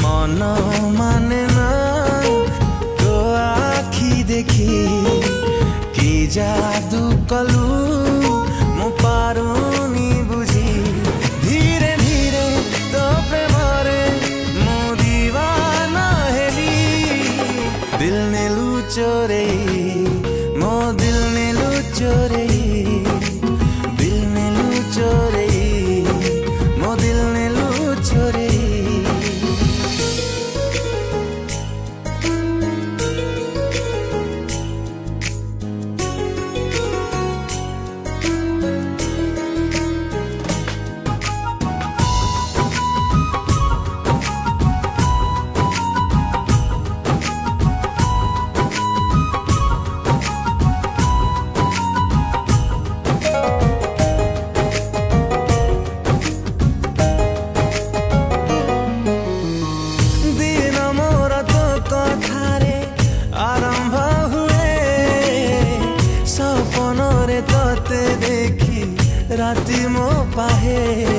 मन माने ना तो आखी देखी कि जादू कलू मु पारुनी बुझी धीरे धीरे तो प्रेमरे मु दीवाना हेली दिल नेलु चोरे मो दिल नेलु चोरे दिल नेलु चोरे मो दिल नेलु चोरे राती मो पाहे